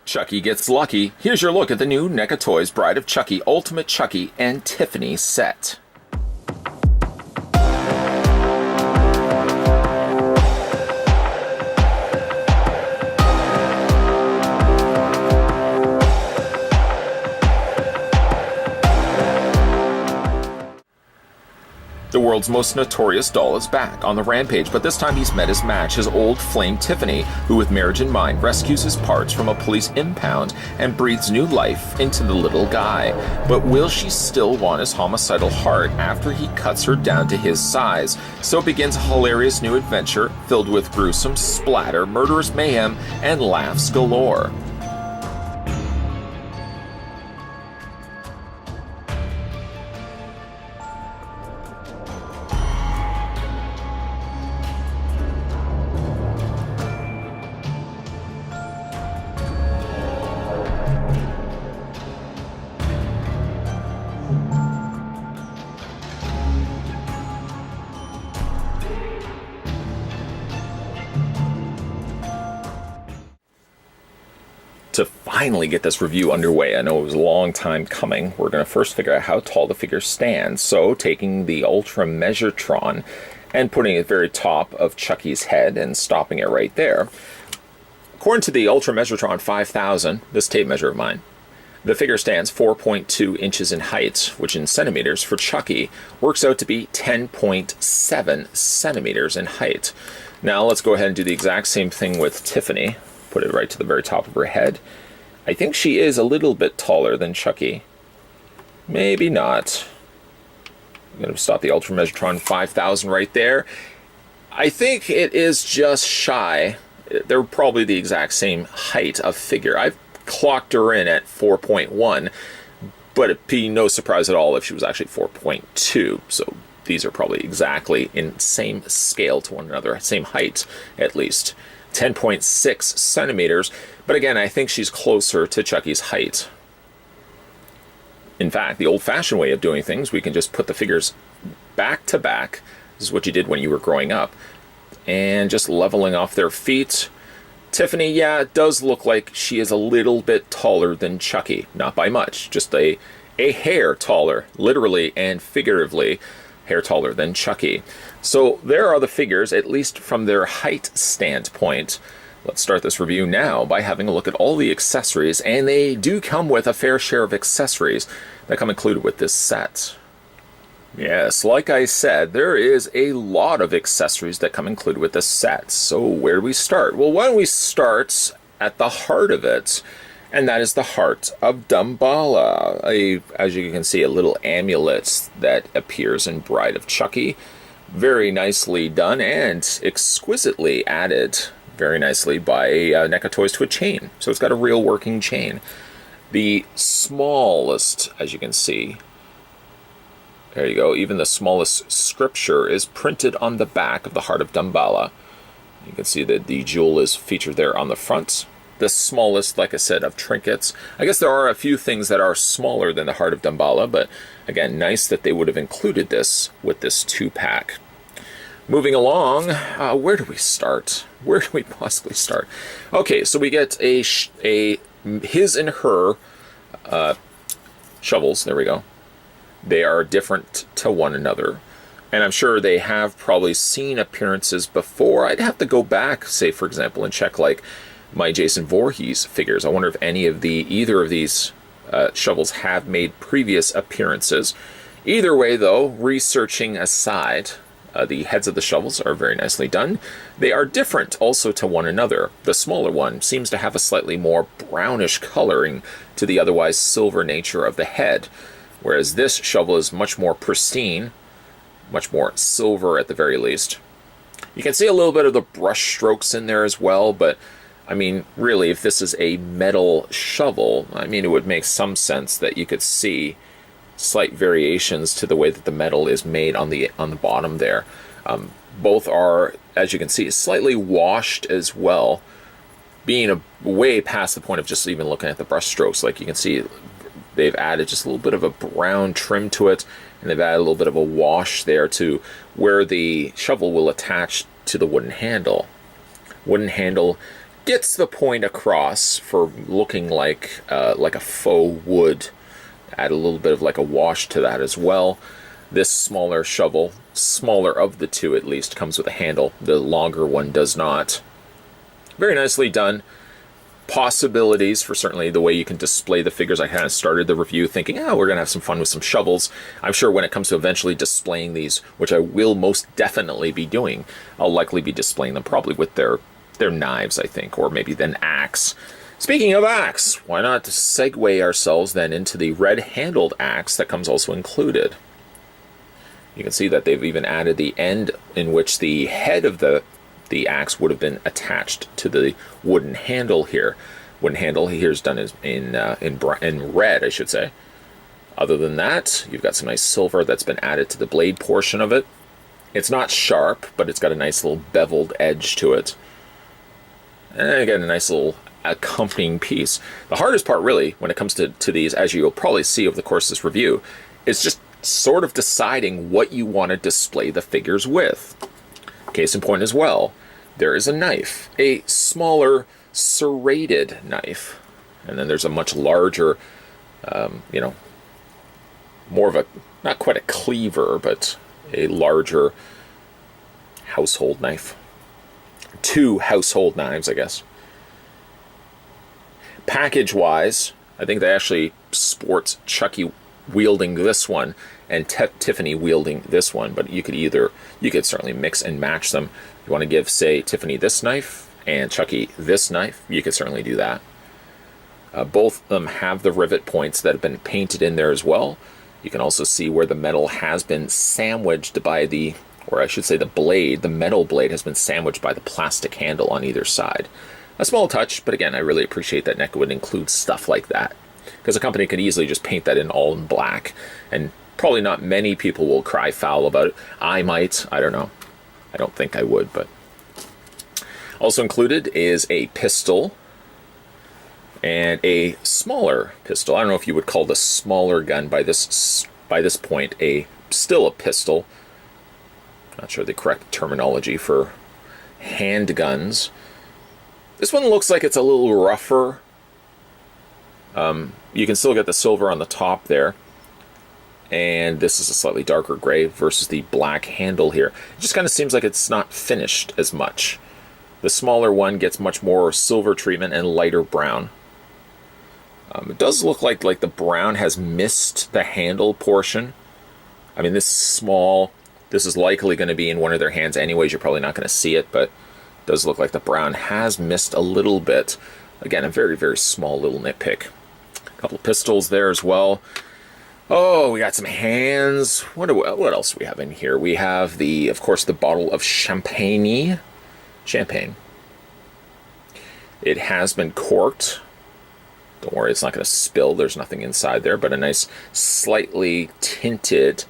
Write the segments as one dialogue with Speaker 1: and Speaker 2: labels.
Speaker 1: Chucky gets lucky. Here's your look at the new NECA Toys Bride of Chucky Ultimate Chucky and Tiffany set. The world's most notorious doll is back on the rampage, but this time he's met his match, his old flame Tiffany, who with marriage in mind rescues his parts from a police impound and breathes new life into the little guy. But will she still want his homicidal heart after he cuts her down to his size? So begins a hilarious new adventure filled with gruesome splatter, murderous mayhem, and laughs galore. To finally get this review underway, I know it was a long time coming, we're going to first figure out how tall the figure stands. So taking the Ultra Measuretron and putting it at the very top of Chucky's head and stopping it right there. According to the Ultra Measuretron 5000, this tape measure of mine, the figure stands 4.2 inches in height, which in centimeters for Chucky works out to be 10.7 centimeters in height. Now let's go ahead and do the exact same thing with Tiffany. Put it right to the very top of her head. I think she is a little bit taller than Chucky. Maybe not. I'm going to stop the Ultra Measuretron 5000 right there. I think it is just shy. They're probably the exact same height of figure. I've clocked her in at 4.1, but it'd be no surprise at all if she was actually 4.2. So these are probably exactly in same scale to one another, same height at least. 10.6 centimeters, but again, I think she's closer to Chucky's height. In fact, the old-fashioned way of doing things, we can just put the figures back to back. This is what you did when you were growing up. And just leveling off their feet. Tiffany, yeah, it does look like she is a little bit taller than Chucky. Not by much, just a hair taller, literally and figuratively. Hair taller than Chucky. So there are the figures, at least from their height standpoint. Let's start this review now by having a look at all the accessories, and they do come with a fair share of accessories that come included with this set. Yes, like I said, there is a lot of accessories that come included with this set. So where do we start? Well, why don't we start at the heart of it? And that is the heart of Damballa, as you can see, a little amulet that appears in Bride of Chucky. Very nicely done and exquisitely added very nicely by NECA Toys to a chain. So it's got a real working chain. The smallest, as you can see, there you go, even the smallest scripture is printed on the back of the heart of Damballa. You can see that the jewel is featured there on the front. The smallest, like I said, of trinkets. I guess there are a few things that are smaller than the heart of Damballa, but again, nice that they would have included this with this 2-pack. Moving along, where do we start? Where do we possibly start? Okay, so we get a his and her shovels. There we go. They are different to one another. And I'm sure they have probably seen appearances before. I'd have to go back, say, for example, and check like my Jason Voorhees figures. I wonder if either of these shovels have made previous appearances. Either way, though, researching aside, the heads of the shovels are very nicely done. They are different also to one another. The smaller one seems to have a slightly more brownish coloring to the otherwise silver nature of the head, whereas this shovel is much more pristine, much more silver at the very least. You can see a little bit of the brush strokes in there as well, but I mean, really, if this is a metal shovel, I mean, it would make some sense that you could see slight variations to the way that the metal is made on the bottom there. Both are, as you can see, slightly washed as well, being way past the point of just even looking at the brush strokes. Like you can see, they've added just a little bit of a brown trim to it, and they've added a little bit of a wash there to where the shovel will attach to the wooden handle. Wooden handle gets the point across for looking like a faux wood. Add a little bit of like a wash to that as well. This smaller shovel, smaller of the two at least, comes with a handle. The longer one does not. Very nicely done. Possibilities for certainly the way you can display the figures. I kind of started the review thinking, we're going to have some fun with some shovels. I'm sure when it comes to eventually displaying these, which I will most definitely be doing, I'll likely be displaying them probably with their knives, I think, or maybe an axe. Speaking of axe, why not segue ourselves then into the red-handled axe that comes also included. You can see that they've even added the end in which the head of the axe would have been attached to the wooden handle here. Wooden handle here is done in red, I should say. Other than that, you've got some nice silver that's been added to the blade portion of it. It's not sharp, but it's got a nice little beveled edge to it. And again, a nice little accompanying piece. The hardest part, really, when it comes to these, as you'll probably see over the course of this review, is just sort of deciding what you want to display the figures with. Case in point as well, there is a knife, a smaller serrated knife, and then there's a much larger, more of a, not quite a cleaver, but a larger household knife. 2 household knives, I guess. Package-wise, I think they actually sports Chucky wielding this one and Tiffany wielding this one, but you could certainly mix and match them. If you want to give, say, Tiffany this knife and Chucky this knife, you could certainly do that. Both of them have the rivet points that have been painted in there as well. You can also see where the metal has been sandwiched by the metal blade has been sandwiched by the plastic handle on either side. A small touch, but again, I really appreciate that NECA would include stuff like that, because a company could easily just paint that in all in black, and probably not many people will cry foul about it. I might, I don't know. I don't think I would, but... Also included is a pistol and a smaller pistol. I don't know if you would call the smaller gun by this point still a pistol. Not sure the correct terminology for handguns. This one looks like it's a little rougher. You can still get the silver on the top there. And this is a slightly darker gray versus the black handle here. It just kind of seems like it's not finished as much. The smaller one gets much more silver treatment and lighter brown. It does look like the brown has missed the handle portion. I mean, this is small. This is likely going to be in one of their hands anyways. You're probably not going to see it, but it does look like the brown has missed a little bit. Again, a very, very small little nitpick. A couple of pistols there as well. Oh, we got some hands. What else do we have in here? We have, of course, the bottle of champagne. It has been corked. Don't worry, it's not going to spill. There's nothing inside there, but a nice slightly tinted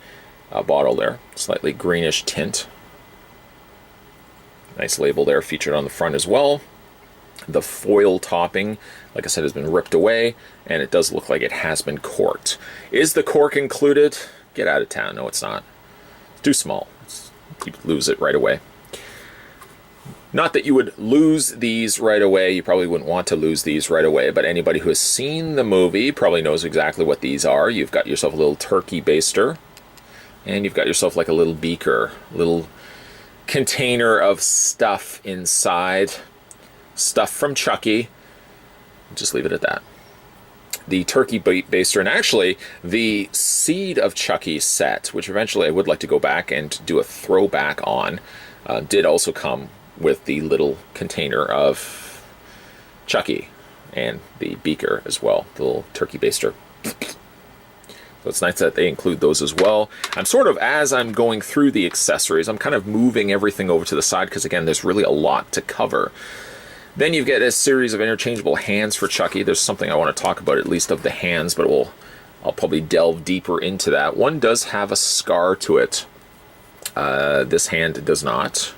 Speaker 1: bottle there. Slightly greenish tint. Nice label there featured on the front as well. The foil topping, like I said, has been ripped away, and it does look like it has been corked. Is the cork included? Get out of town. No, it's not. It's too small. You lose it right away. Not that you would lose these right away. You probably wouldn't want to lose these right away, but anybody who has seen the movie probably knows exactly what these are. You've got yourself a little turkey baster, and you've got yourself like a little beaker, a little container of stuff inside. Stuff from Chucky. Just leave it at that. The turkey baster, and actually the Seed of Chucky set, which eventually I would like to go back and do a throwback on, did also come with the little container of Chucky and the beaker as well, the little turkey baster. So it's nice that they include those as well. I'm sort of, as I'm going through the accessories, I'm kind of moving everything over to the side because, again, there's really a lot to cover. Then you get a series of interchangeable hands for Chucky. There's something I want to talk about, at least of the hands, but I'll probably delve deeper into that. One does have a scar to it. This hand does not.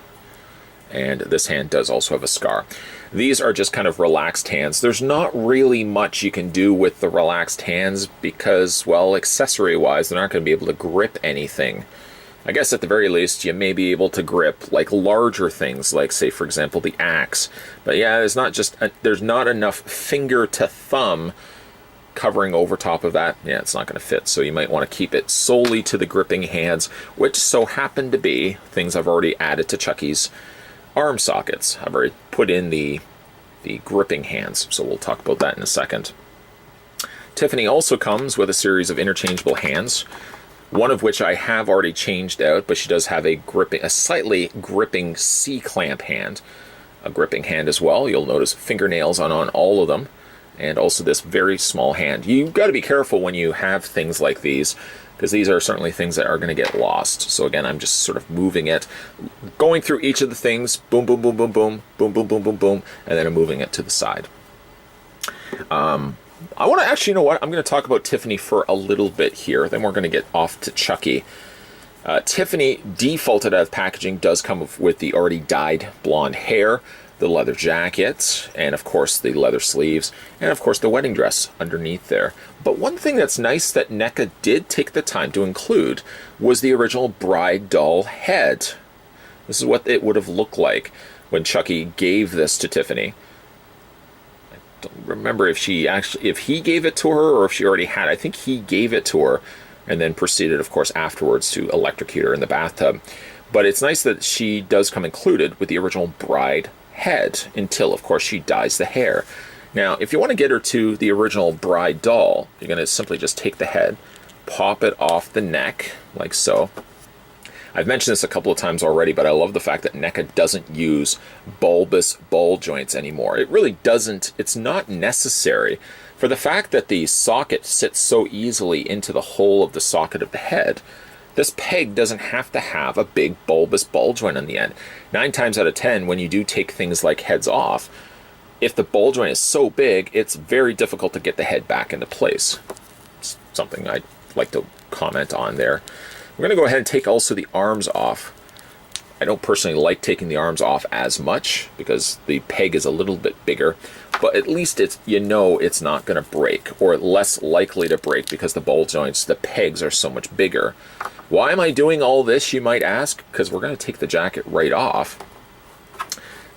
Speaker 1: And this hand does also have a scar. These are just kind of relaxed hands. There's not really much you can do with the relaxed hands because, well, accessory-wise, they're not going to be able to grip anything I guess at the very least, you may be able to grip like larger things, like say, for example, the axe. But yeah, there's not enough finger to thumb covering over top of that. Yeah, it's not going to fit. So you might want to keep it solely to the gripping hands, which so happen to be things I've already added to Chucky's arm sockets. I've already put in the gripping hands, so we'll talk about that in a second. Tiffany also comes with a series of interchangeable hands, one of which I have already changed out, but she does have a slightly gripping C-clamp hand, a gripping hand as well. You'll notice fingernails on all of them, and also this very small hand. You've got to be careful when you have things like these, because these are certainly things that are going to get lost. So again, I'm just sort of moving it, going through each of the things, boom, boom, boom, boom, boom, boom, boom, boom, boom, boom, and then I'm moving it to the side. I want to actually, you know what, I'm going to talk about Tiffany for a little bit here, then we're going to get off to Chucky. Tiffany, defaulted out of packaging, does come with the already dyed blonde hair, the leather jacket, and of course the leather sleeves, and of course the wedding dress underneath there. But one thing that's nice that NECA did take the time to include was the original bride doll head. This is what it would have looked like when Chucky gave this to Tiffany. I don't remember if he gave it to her or if she already had. I think he gave it to her and then proceeded, of course, afterwards to electrocute her in the bathtub. But it's nice that she does come included with the original bride head until, of course, she dyes the hair. Now, if you want to get her to the original bride doll, you're going to simply just take the head, pop it off the neck, like so. I've mentioned this a couple of times already, but I love the fact that NECA doesn't use bulbous ball joints anymore. It really doesn't. It's not necessary. For the fact that the socket sits so easily into the hole of the socket of the head, this peg doesn't have to have a big bulbous ball joint on the end. 9 times out of 10, when you do take things like heads off, if the ball joint is so big, it's very difficult to get the head back into place. It's something I'd like to comment on there. We're going to go ahead and take also the arms off. I don't personally like taking the arms off as much because the peg is a little bit bigger, but at least it's not going to break, or less likely to break, because the ball joints, the pegs, are so much bigger. Why am I doing all this, you might ask? Because we're going to take the jacket right off.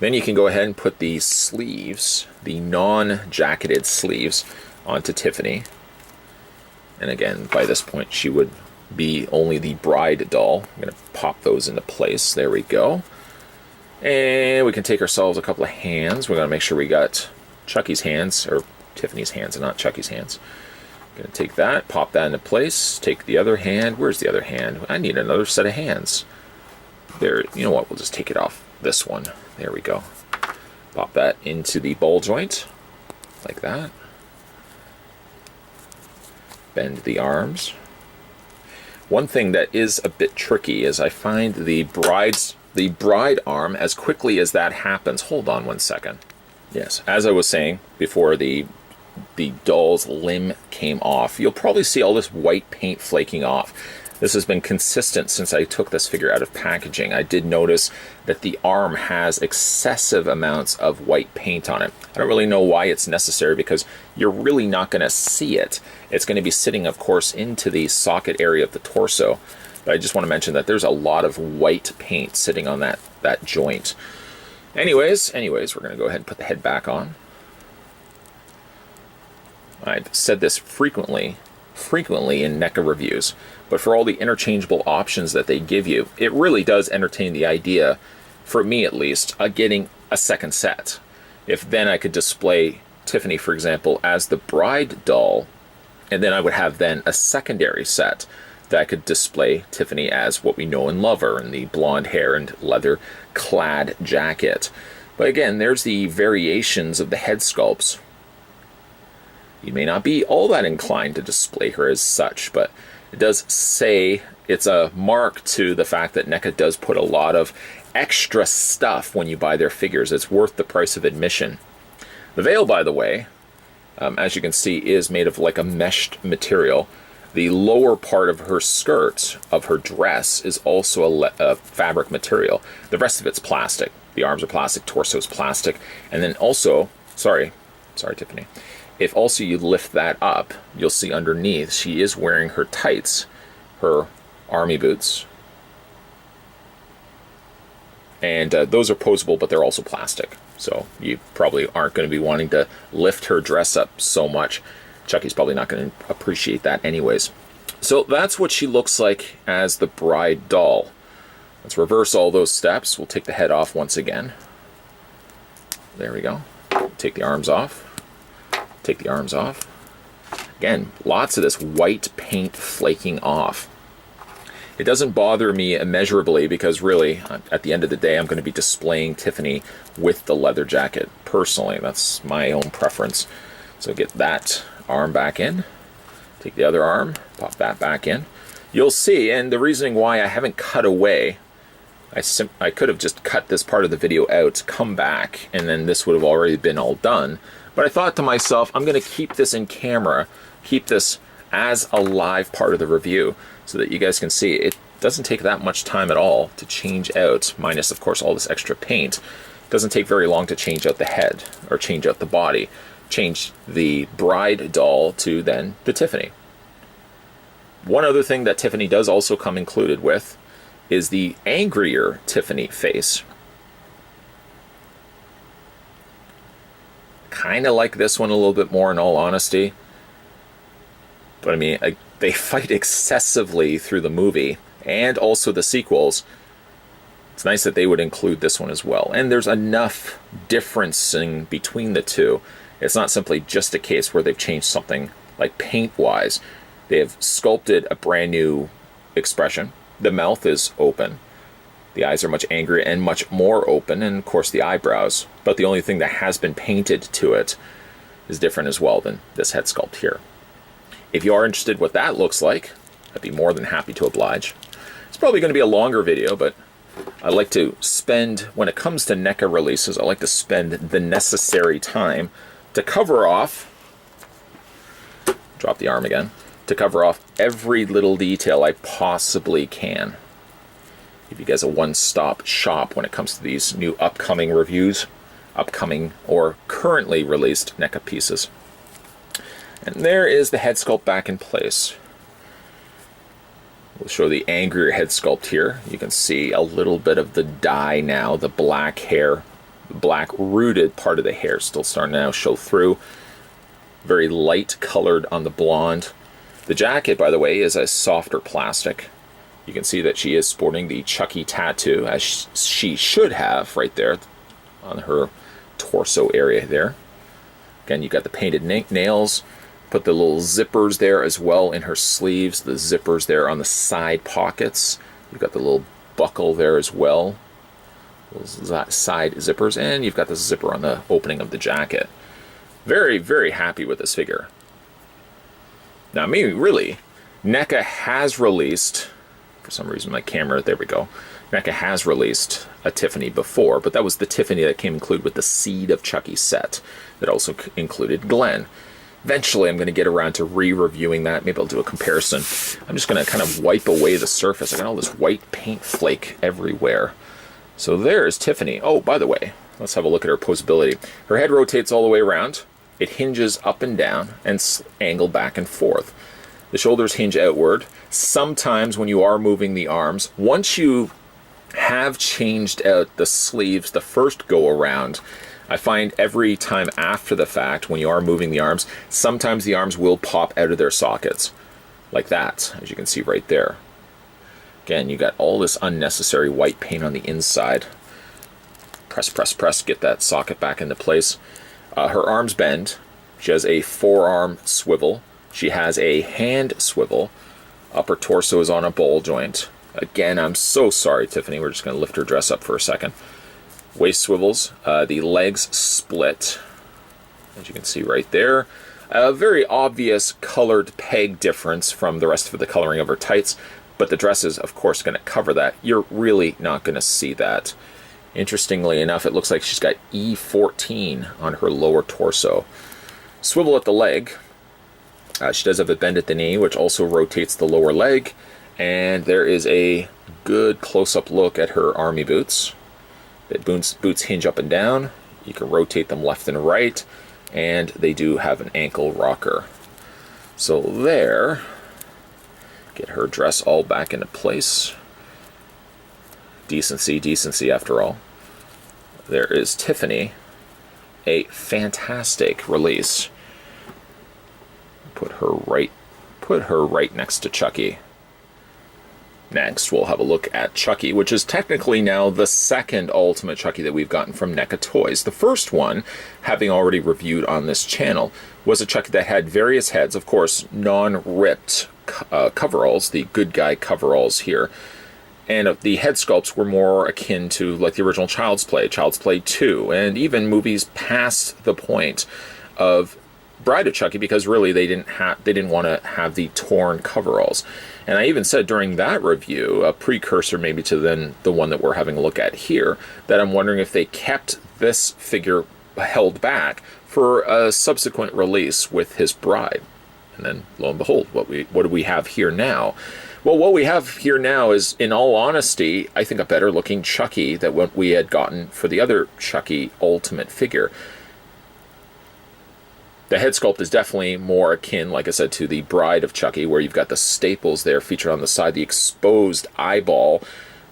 Speaker 1: Then you can go ahead and put the sleeves, the non-jacketed sleeves, onto Tiffany. And again, by this point, she would be only the bride doll. I'm going to pop those into place. There we go. And we can take ourselves a couple of hands. We're going to make sure we got Chucky's hands, or Tiffany's hands, and not Chucky's hands. Going to take that, pop that into place, take the other hand. Where's the other hand? I need another set of hands. There, you know what, we'll just take it off this one. There we go. Pop that into the ball joint, like that. Bend the arms. One thing that is a bit tricky is I find the bride arm, as quickly as that happens, hold on one second. Yes, as I was saying before, the doll's limb came off, you'll probably see all this white paint flaking off. This has been consistent since I took this figure out of packaging. I did notice that the arm has excessive amounts of white paint on it. I don't really know why it's necessary, because you're really not going to see it. It's going to be sitting, of course, into the socket area of the torso. But I just want to mention that there's a lot of white paint sitting on that joint. Anyways, we're going to go ahead and put the head back on. I've said this frequently in NECA reviews, but for all the interchangeable options that they give you, it really does entertain the idea, for me at least, of getting a second set. If then I could display Tiffany, for example, as the bride doll, and then I would have then a secondary set that I could display Tiffany as what we know and love her, in the blonde hair and leather clad jacket. But again, there's the variations of the head sculpts. You may not be all that inclined to display her as such, but it does say it's a mark to the fact that NECA does put a lot of extra stuff when you buy their figures. It's worth the price of admission. The veil, by the way, as you can see, is made of like a meshed material. The lower part of her skirt, of her dress, is also a fabric material. The rest of it's plastic. The arms are plastic, torso is plastic, and then also, sorry Tiffany, if also you lift that up, you'll see underneath she is wearing her tights, her army boots, And those are posable, but they're also plastic. So you probably aren't going to be wanting to lift her dress up so much. Chucky's probably not going to appreciate that anyways. So that's what she looks like as the bride doll. Let's reverse all those steps. We'll take the head off once again. There we go. Take the arms off. Take the arms off. Again, lots of this white paint flaking off. It doesn't bother me immeasurably because really, at the end of the day, I'm going to be displaying Tiffany with the leather jacket. Personally, that's my own preference. So get that arm back in. Take the other arm, pop that back in. You'll see, and the reasoning why I haven't cut away, I could have just cut this part of the video out, come back, and then this would have already been all done. But I thought to myself, I'm going to keep this in camera, keep this as a live part of the review so that you guys can see it doesn't take that much time at all to change out, minus of course all this extra paint. It doesn't take very long to change out the head or change out the body, change the bride doll to then the Tiffany. One other thing that Tiffany does also come included with is the angrier Tiffany face. Kind of like this one a little bit more in all honesty. But I mean, they fight excessively through the movie and also the sequels. It's nice that they would include this one as well. And there's enough differencing between the two. It's not simply just a case where they've changed something like paint-wise. They have sculpted a brand new expression. The mouth is open. The eyes are much angrier and much more open, and of course the eyebrows. But the only thing that has been painted to it is different as well than this head sculpt here. If you are interested what that looks like, I'd be more than happy to oblige. It's probably going to be a longer video, but I like to spend, when it comes to NECA releases, I like to spend the necessary time to cover off, drop the arm again, to cover off every little detail I possibly can. Give you guys a one-stop shop when it comes to these new upcoming reviews, upcoming or currently released NECA pieces. And there is the head sculpt back in place. We'll show the angrier head sculpt here. You can see a little bit of the dye now, the black hair, the black rooted part of the hair still starting to now show through. Very light colored on the blonde. The jacket, by the way, is a softer plastic. You can see that she is sporting the Chucky tattoo, as she should have right there on her torso area there. Again, you got the painted nails. Put the little zippers there as well in her sleeves. The zippers there on the side pockets. You've got the little buckle there as well. Those side zippers. And you've got the zipper on the opening of the jacket. Very, very happy with this figure. Now, maybe really, NECA has released, for some reason my camera, there we go. NECA has released a Tiffany before, but that was the Tiffany that came included with the Seed of Chucky set. That also included Glenn. Eventually, I'm going to get around to re-reviewing that. Maybe I'll do a comparison. I'm just going to kind of wipe away the surface. I got all this white paint flake everywhere. So there's Tiffany. Oh, by the way, let's have a look at her posability. Her head rotates all the way around. It hinges up and down and angled back and forth. The shoulders hinge outward. Sometimes when you are moving the arms, once you have changed out the sleeves the first go around, I find every time after the fact, when you are moving the arms, sometimes the arms will pop out of their sockets. Like that, as you can see right there. Again, you got all this unnecessary white paint on the inside. Press, press, press, get that socket back into place. Her arms bend. She has a forearm swivel. She has a hand swivel. Upper torso is on a ball joint. Again, I'm so sorry, Tiffany. We're just going to lift her dress up for a second. Waist swivels, the legs split, as you can see right there. A very obvious colored peg difference from the rest of the coloring of her tights, but the dress is, of course, going to cover that. You're really not going to see that. Interestingly enough, it looks like she's got E14 on her lower torso. Swivel at the leg. She does have a bend at the knee, which also rotates the lower leg. And there is a good close-up look at her army boots. The boots hinge up and down. You can rotate them left and right, and they do have an ankle rocker. So there, get her dress all back into place. Decency, decency after all. There is Tiffany. A fantastic release. Put her right next to Chucky. Next, we'll have a look at Chucky, which is technically now the second Ultimate Chucky that we've gotten from NECA Toys. The first one, having already reviewed on this channel, was a Chucky that had various heads, of course, non-ripped coveralls, the good guy coveralls here. And the head sculpts were more akin to like the original Child's Play 2, and even movies past the point of Bride of Chucky, because really they didn't want to have the torn coveralls. And I even said during that review, a precursor maybe to then the one that we're having a look at here, that I'm wondering if they kept this figure held back for a subsequent release with his bride. And then lo and behold, what do we have here now? Well, what we have here now is, in all honesty, I think a better looking Chucky than what we had gotten for the other Chucky Ultimate figure. The head sculpt is definitely more akin, like I said, to the Bride of Chucky, where you've got the staples there featured on the side, the exposed eyeball,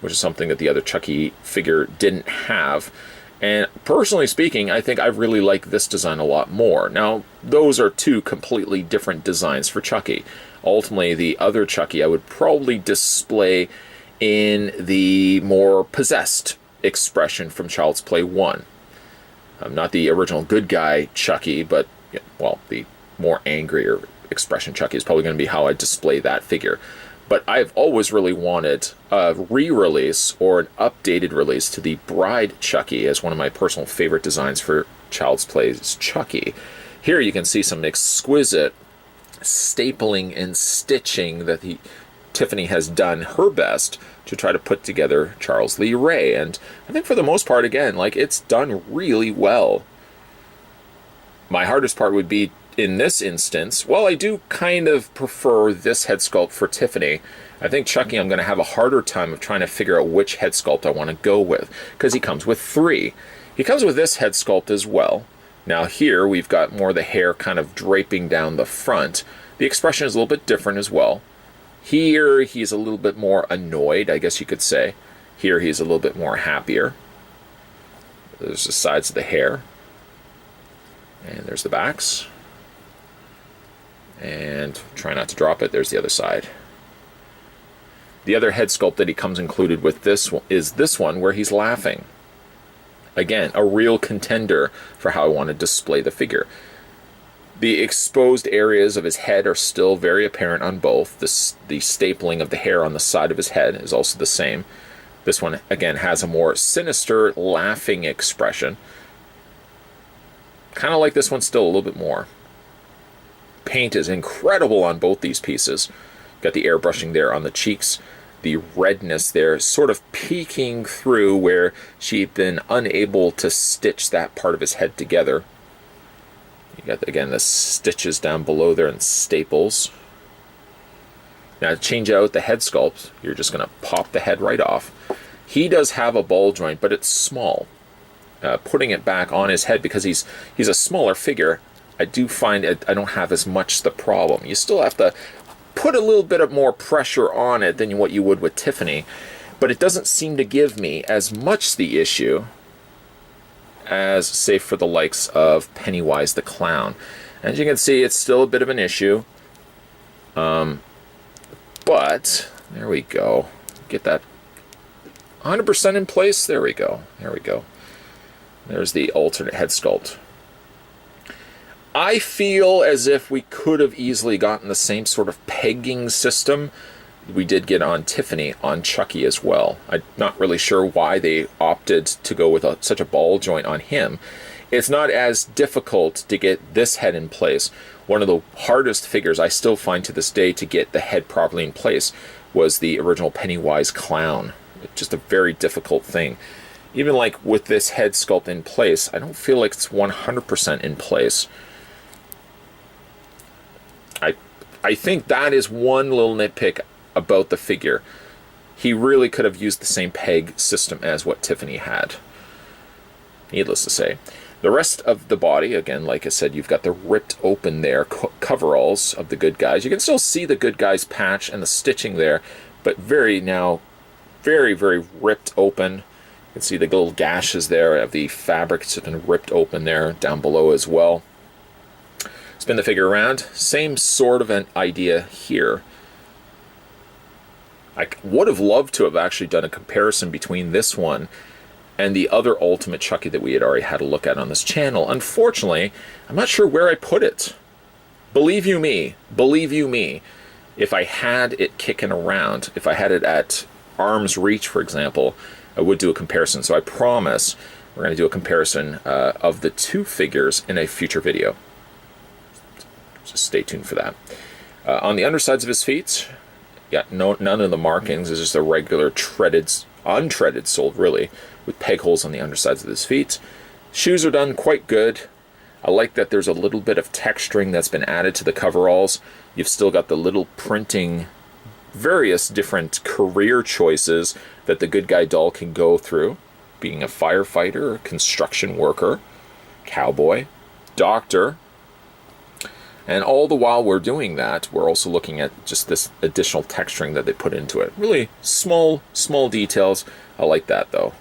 Speaker 1: which is something that the other Chucky figure didn't have. And personally speaking, I think I really like this design a lot more. Now, those are two completely different designs for Chucky. Ultimately, the other Chucky I would probably display in the more possessed expression from Child's Play 1. Not the original good guy Chucky, but well, the more angrier expression Chucky is probably going to be how I display that figure. But I've always really wanted a re-release or an updated release to the Bride Chucky as one of my personal favorite designs for Child's Play's Chucky. Here you can see some exquisite stapling and stitching that Tiffany has done her best to try to put together Charles Lee Ray. And I think for the most part, again, like, it's done really well. My hardest part would be, in this instance, well, I do kind of prefer this head sculpt for Tiffany. I think Chucky, I'm going to have a harder time of trying to figure out which head sculpt I want to go with, because he comes with 3. He comes with this head sculpt as well. Now here, we've got more of the hair kind of draping down the front. The expression is a little bit different as well. Here, he's a little bit more annoyed, I guess you could say. Here, he's a little bit more happier. There's the sides of the hair. And there's the backs. And try not to drop it. There's the other side. The other head sculpt that he comes included with this one is this one where he's laughing. Again, a real contender for how I want to display the figure. The exposed areas of his head are still very apparent on both. The stapling of the hair on the side of his head is also the same. This one, again, has a more sinister, laughing expression. Kind of like this one still a little bit more. Paint is incredible on both these pieces. Got the airbrushing there on the cheeks. The redness there sort of peeking through where she'd been unable to stitch that part of his head together. You got, again, the stitches down below there and staples. Now to change out the head sculpt, you're just going to pop the head right off. He does have a ball joint, but it's small. Putting it back on his head, because he's a smaller figure, I do find I don't have as much the problem. You still have to put a little bit of more pressure on it than what you would with Tiffany, but it doesn't seem to give me as much the issue as, say, for the likes of Pennywise the Clown. As you can see, it's still a bit of an issue, but there we go. Get that 100% in place. There we go. There we go. There's the alternate head sculpt. I feel as if we could have easily gotten the same sort of pegging system we did get on Tiffany on Chucky as well. I'm not really sure why they opted to go with such a ball joint on him. It's not as difficult to get this head in place. One of the hardest figures I still find to this day to get the head properly in place was the original Pennywise Clown. Just a very difficult thing. Even like with this head sculpt in place, I don't feel like it's 100% in place. I think that is one little nitpick about the figure. He really could have used the same peg system as what Tiffany had. Needless to say. The rest of the body, again, like I said, you've got the ripped open there coveralls of the good guys. You can still see the good guys patch and the stitching there, but very very, very ripped open. You can see the little gashes there of the fabric. It's been ripped open there down below as well. Spin the figure around. Same sort of an idea here. I would have loved to have actually done a comparison between this one and the other Ultimate Chucky that we had already had a look at on this channel. Unfortunately, I'm not sure where I put it. Believe you me, if I had it kicking around, if I had it at arm's reach, for example, I would do a comparison. So I promise we're going to do a comparison of the two figures in a future video. Just stay tuned for that. On the undersides of his feet, none of the markings. It's just a regular untreaded sole, really, with peg holes on the undersides of his feet. Shoes are done quite good. I like that there's a little bit of texturing that's been added to the coveralls. You've still got the little printing, various different career choices that the good guy doll can go through, being a firefighter, construction worker, cowboy, doctor. And all the while we're doing that, we're also looking at just this additional texturing that they put into it. Really small details. I like that, though.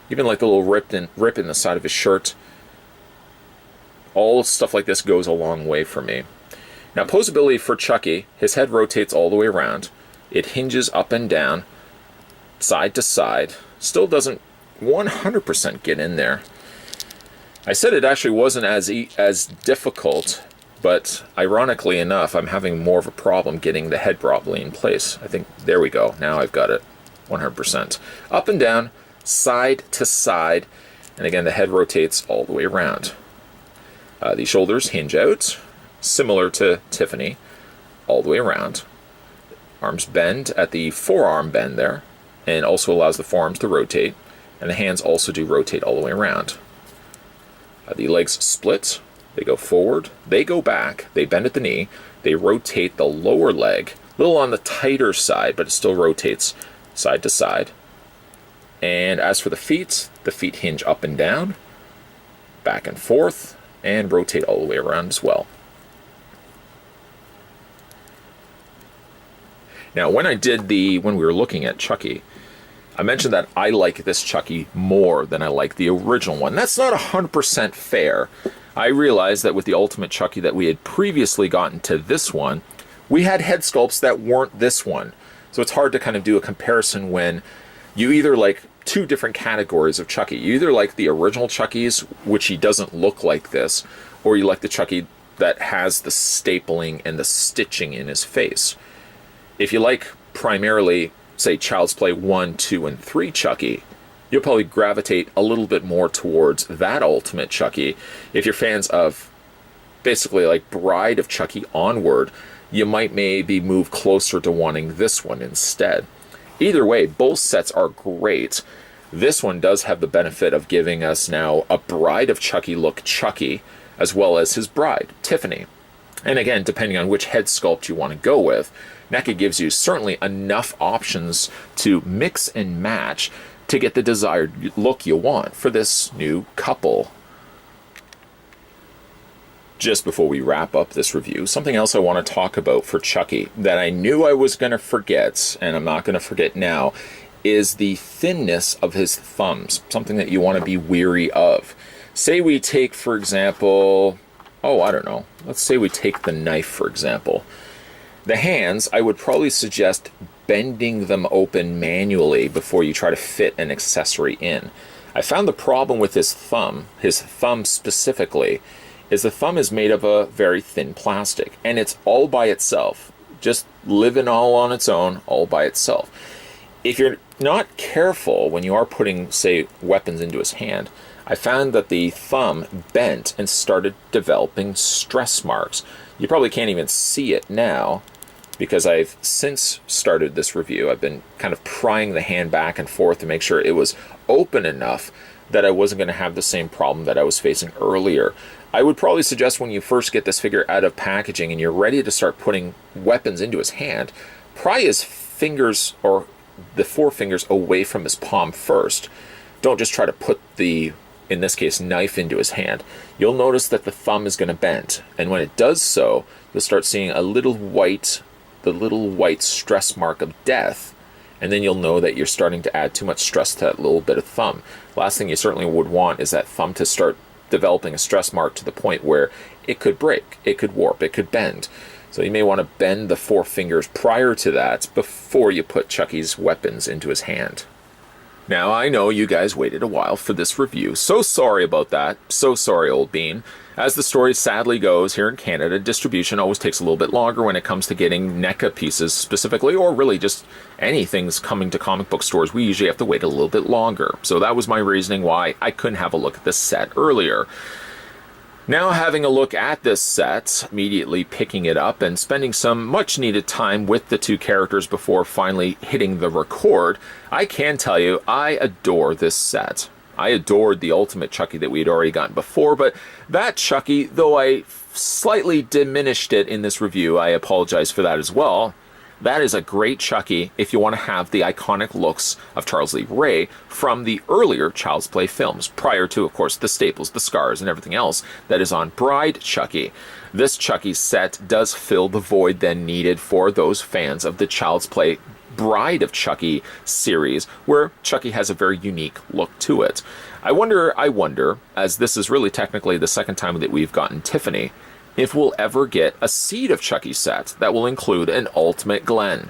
Speaker 1: Even like the little rip in the side of his shirt. All stuff like this goes a long way for me. Now, posability for Chucky, his head rotates all the way around. It hinges up and down, side to side. Still doesn't 100% get in there. I said it actually wasn't as difficult, but ironically enough, I'm having more of a problem getting the head properly in place. I think, there we go. Now I've got it 100%. Up and down, side to side, and again, the head rotates all the way around. The shoulders hinge out, similar to Tiffany, all the way around. Arms bend at the forearm bend there, and also allows the forearms to rotate, and the hands also do rotate all the way around. The legs split. They go forward, they go back, they bend at the knee, they rotate the lower leg, a little on the tighter side, but it still rotates side to side. And as for the feet hinge up and down, back and forth, and rotate all the way around as well. Now, when we were looking at Chucky, I mentioned that I like this Chucky more than I like the original one. That's not 100% fair. I realized that with the Ultimate Chucky that we had previously gotten to this one, we had head sculpts that weren't this one. So it's hard to kind of do a comparison when you either like two different categories of Chucky. You either like the original Chucky's, which he doesn't look like this, or you like the Chucky that has the stapling and the stitching in his face. If you like primarily, say, Child's Play 1, 2, and 3 Chucky, you'll probably gravitate a little bit more towards that Ultimate Chucky. If you're fans of basically like Bride of Chucky onward, you might maybe move closer to wanting this one instead. Either way, both sets are great. This one does have the benefit of giving us now a Bride of Chucky look Chucky, as well as his bride, Tiffany. And again, depending on which head sculpt you want to go with, NECA gives you certainly enough options to mix and match to get the desired look you want for this new couple. Just before we wrap up this review, something else I want to talk about for Chucky that I knew I was going to forget, and I'm not going to forget now, is the thinness of his thumbs, something that you want to be weary of. Say we take, for example, let's say we take the knife, for example. The hands, I would probably suggest bending them open manually before you try to fit an accessory in. I found the problem with his thumb specifically, is the thumb is made of a very thin plastic, and it's all by itself, just living all on its own, all by itself. If you're not careful when you are putting, say, weapons into his hand, I found that the thumb bent and started developing stress marks. You probably can't even see it now, because I've since started this review, I've been kind of prying the hand back and forth to make sure it was open enough that I wasn't going to have the same problem that I was facing earlier. I would probably suggest when you first get this figure out of packaging and you're ready to start putting weapons into his hand, pry his fingers or the forefingers away from his palm first. Don't just try to put the, in this case, knife into his hand. You'll notice that the thumb is going to bend, and when it does so, you'll start seeing the little white stress mark of death, and then you'll know that you're starting to add too much stress to that little bit of thumb. Last thing you certainly would want is that thumb to start developing a stress mark to the point where it could break, it could warp, it could bend. So you may want to bend the 4 fingers prior to that before you put Chucky's weapons into his hand. Now, I know you guys waited a while for this review. So sorry about that. So sorry, Old Bean. As the story sadly goes, here in Canada, distribution always takes a little bit longer when it comes to getting NECA pieces specifically, or really just anything's coming to comic book stores. We usually have to wait a little bit longer. So that was my reasoning why I couldn't have a look at this set earlier. Now, having a look at this set, immediately picking it up and spending some much needed time with the 2 characters before finally hitting the record, I can tell you I adore this set. I adored the Ultimate Chucky that we had already gotten before, but that Chucky, though I slightly diminished it in this review, I apologize for that as well. That is a great Chucky if you want to have the iconic looks of Charles Lee Ray from the earlier Child's Play films, prior to, of course, the staples, the scars, and everything else that is on Bride Chucky. This Chucky set does fill the void then needed for those fans of the Child's Play Bride of Chucky series, where Chucky has a very unique look to it. I wonder, as this is really technically the second time that we've gotten Tiffany, if we'll ever get a Seed of Chucky set that will include an Ultimate Glenn.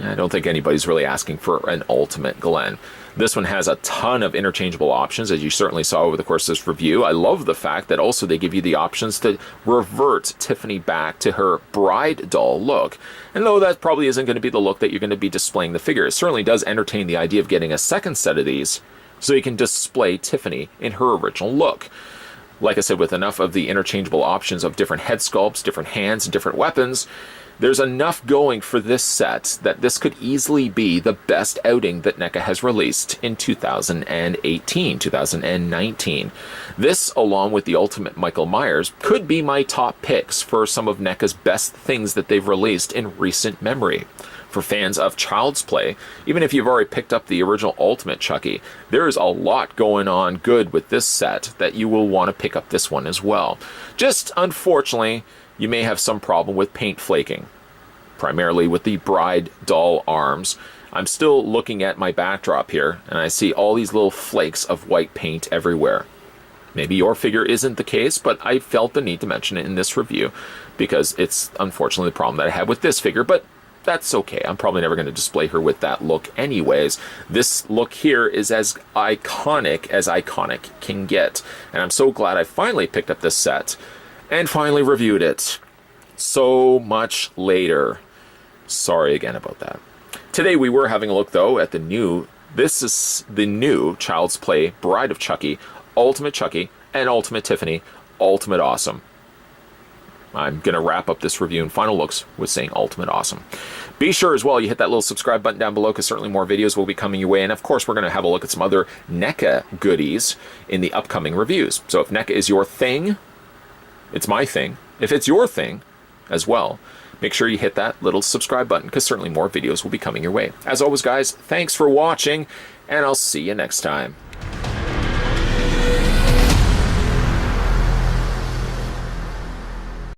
Speaker 1: I don't think anybody's really asking for an Ultimate Glenn. This one has a ton of interchangeable options, as you certainly saw over the course of this review. I love the fact that also they give you the options to revert Tiffany back to her bride doll look. And though that probably isn't going to be the look that you're going to be displaying the figure, it certainly does entertain the idea of getting a second set of these so you can display Tiffany in her original look. Like I said, with enough of the interchangeable options of different head sculpts, different hands, and different weapons, there's enough going for this set that this could easily be the best outing that NECA has released in 2018, 2019. This, along with the Ultimate Michael Myers, could be my top picks for some of NECA's best things that they've released in recent memory. For fans of Child's Play, even if you've already picked up the original Ultimate Chucky, there is a lot going on good with this set that you will want to pick up this one as well. Just, unfortunately, you may have some problem with paint flaking, primarily with the bride doll arms. I'm still looking at my backdrop here, and I see all these little flakes of white paint everywhere. Maybe your figure isn't the case, but I felt the need to mention it in this review, because it's unfortunately the problem that I had with this figure, but that's okay. I'm probably never going to display her with that look anyways. This look here is as iconic can get, and I'm so glad I finally picked up this set and finally reviewed it so much later. Sorry again about that. Today we were having a look though at this is the new Child's Play Bride of Chucky, Ultimate Chucky, and Ultimate Tiffany, Ultimate Awesome. I'm going to wrap up this review and final looks with saying Ultimate Awesome. Be sure as well you hit that little subscribe button down below, because certainly more videos will be coming your way. And of course, we're going to have a look at some other NECA goodies in the upcoming reviews. So if NECA is your thing, it's my thing. If it's your thing as well, make sure you hit that little subscribe button, because certainly more videos will be coming your way. As always, guys, thanks for watching, and I'll see you next time.